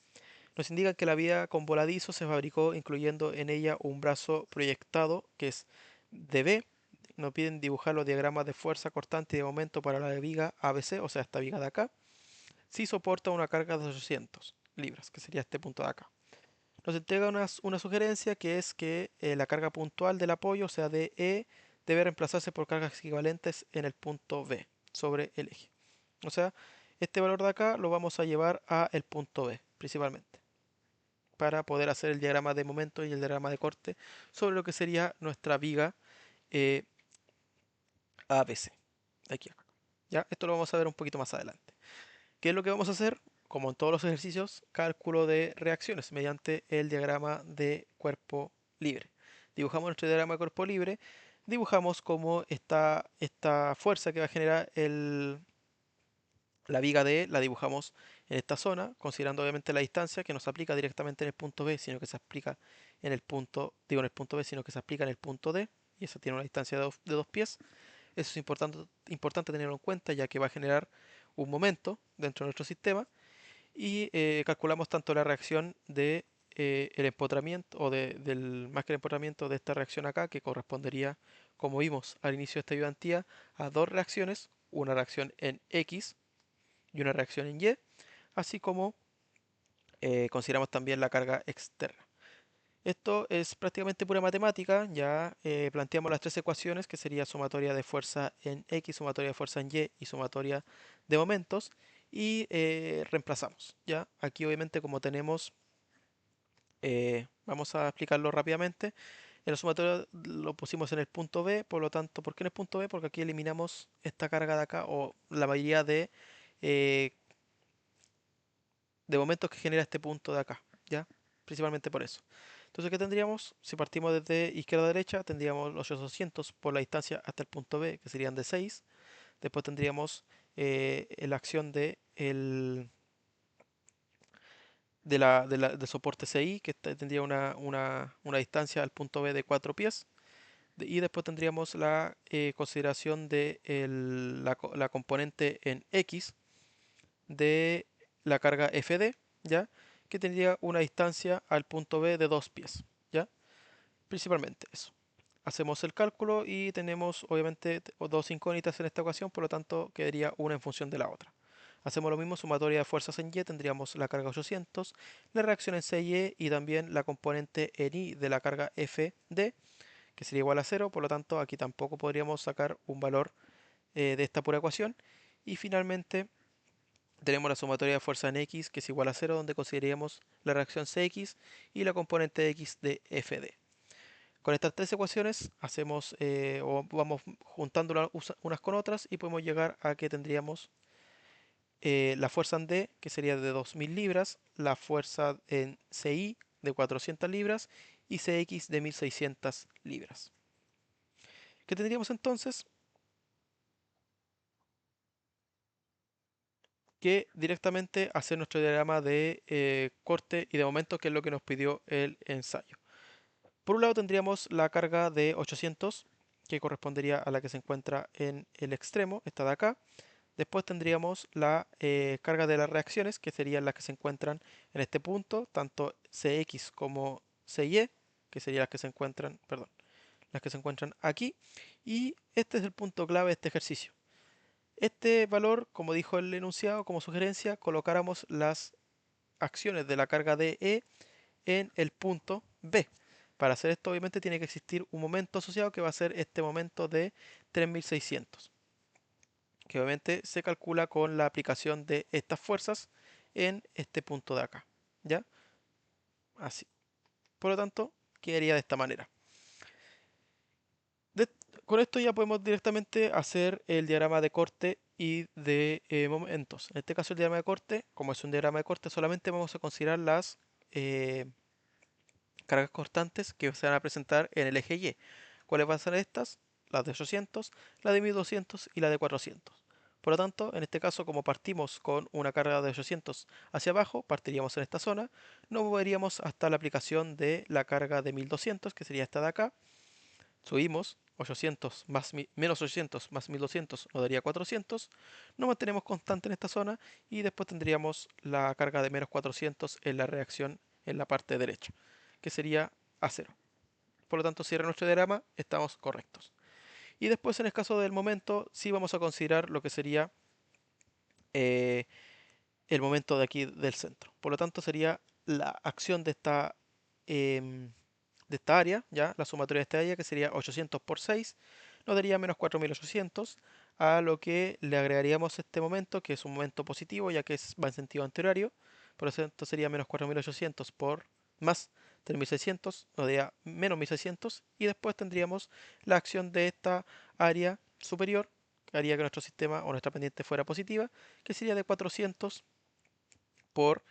S1: Nos indica que la viga con voladizo se fabricó incluyendo en ella un brazo proyectado que es dB. Nos piden dibujar los diagramas de fuerza cortante y de momento para la viga ABC, o sea, esta viga de acá, si soporta una carga de 800 libras, que sería este punto de acá. Nos entrega una sugerencia que es que la carga puntual del apoyo, o sea, de E, debe reemplazarse por cargas equivalentes en el punto B sobre el eje. O sea, este valor de acá lo vamos a llevar a el punto B, principalmente, para poder hacer el diagrama de momento y el diagrama de corte sobre lo que sería nuestra viga eh, ABC. De aquí a acá. ¿Ya? Esto lo vamos a ver un poquito más adelante. ¿Qué es lo que vamos a hacer? Como en todos los ejercicios, cálculo de reacciones mediante el diagrama de cuerpo libre. Dibujamos nuestro diagrama de cuerpo libre, dibujamos cómo esta fuerza que va a generar la viga D, la dibujamos en esta zona, considerando obviamente la distancia que nos aplica directamente en el punto B, sino que se aplica en el punto, digo en el punto B, sino que se aplica en el punto D, y esa tiene una distancia de dos pies. Eso es importante tenerlo en cuenta, ya que va a generar un momento dentro de nuestro sistema, y calculamos tanto la reacción de el empotramiento más que el empotramiento de esta reacción acá, que correspondería, como vimos al inicio de esta ayudantía, a dos reacciones, una reacción en X y una reacción en Y, así como consideramos también la carga externa. Esto es prácticamente pura matemática, ya planteamos las tres ecuaciones, que sería sumatoria de fuerza en X, sumatoria de fuerza en Y sumatoria de momentos, y reemplazamos. ¿Ya? Aquí obviamente como tenemos, vamos a explicarlo rápidamente, en la sumatoria lo pusimos en el punto B, por lo tanto, ¿por qué en el punto B? Porque aquí eliminamos esta carga de acá, o la mayoría eh, de momentos que genera este punto de acá, ¿ya? Principalmente por eso. Entonces, ¿qué tendríamos? Si partimos desde izquierda a derecha, tendríamos los 800 por la distancia hasta el punto B, que serían de 6. Después tendríamos la acción de soporte CI, que tendría una distancia al punto B de 4 pies. Y después tendríamos la consideración de la componente en X de la carga FD, ¿ya? Que tendría una distancia al punto B de 2 pies, ¿ya? Principalmente eso. Hacemos el cálculo y tenemos obviamente dos incógnitas en esta ocasión, por lo tanto quedaría una en función de la otra. Hacemos lo mismo, sumatoria de fuerzas en Y, tendríamos la carga 800, la reacción en CY y también la componente en I de la carga FD, que sería igual a 0, por lo tanto aquí tampoco podríamos sacar un valor de esta pura ecuación. Y finalmente tenemos la sumatoria de fuerza en X, que es igual a 0, donde consideraríamos la reacción Cx y la componente X de Fd. Con estas tres ecuaciones hacemos o vamos juntando unas con otras y podemos llegar a que tendríamos la fuerza en D, que sería de 2000 libras, la fuerza en Ci de 400 libras y Cx de 1600 libras. ¿Qué tendríamos entonces? que directamente hacer nuestro diagrama de corte y de momento, que es lo que nos pidió el ensayo. Por un lado tendríamos la carga de 800, que correspondería a la que se encuentra en el extremo, esta de acá. Después tendríamos la carga de las reacciones, que serían las que se encuentran en este punto, tanto Cx como Cy, que serían las que se encuentran, perdón, las que se encuentran aquí. Y este es el punto clave de este ejercicio. Este valor, como dijo el enunciado, como sugerencia, colocáramos las acciones de la carga de E en el punto B. Para hacer esto, obviamente, tiene que existir un momento asociado que va a ser este momento de 3600, que obviamente se calcula con la aplicación de estas fuerzas en este punto de acá. ¿Ya? Así. Por lo tanto, quedaría de esta manera. De- con esto ya podemos directamente hacer el diagrama de corte y de momentos. En este caso, el diagrama de corte, como es un diagrama de corte, solamente vamos a considerar las eh, cargas constantes que se van a presentar en el eje Y. ¿Cuáles van a ser estas? Las de 800, la de 1200 y la de 400. Por lo tanto, en este caso, como partimos con una carga de 800 hacia abajo, partiríamos en esta zona, nos moveríamos hasta la aplicación de la carga de 1200, que sería esta de acá. Subimos 800 más menos 800 más 1200 nos daría 400. Nos mantenemos constante en esta zona y después tendríamos la carga de menos 400 en la reacción en la parte derecha, que sería a cero. Por lo tanto, si era nuestro diagrama, estamos correctos. Y después, en el caso del momento, sí vamos a considerar lo que sería eh, el momento de aquí del centro. Por lo tanto, sería la acción em, de esta área, ya la sumatoria de esta área, que sería 800 por 6, nos daría menos 4800, a lo que le agregaríamos este momento, que es un momento positivo, ya que va en sentido antihorario. Por lo tanto, sería menos 4800 por más 3600, nos daría menos 1600, y después tendríamos la acción de esta área superior, que haría que nuestro sistema o nuestra pendiente fuera positiva, que sería de 400 por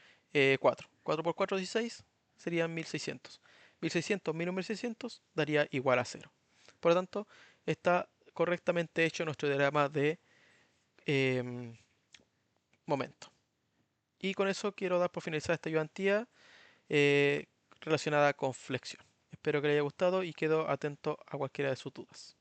S1: 4. 4 por 4, 16, serían 1600. 1600 menos 1600 daría igual a cero. Por lo tanto, está correctamente hecho nuestro diagrama de em, momento. Y con eso quiero dar por finalizada esta ayudantía relacionada con flexión. Espero que les haya gustado y quedo atento a cualquiera de sus dudas.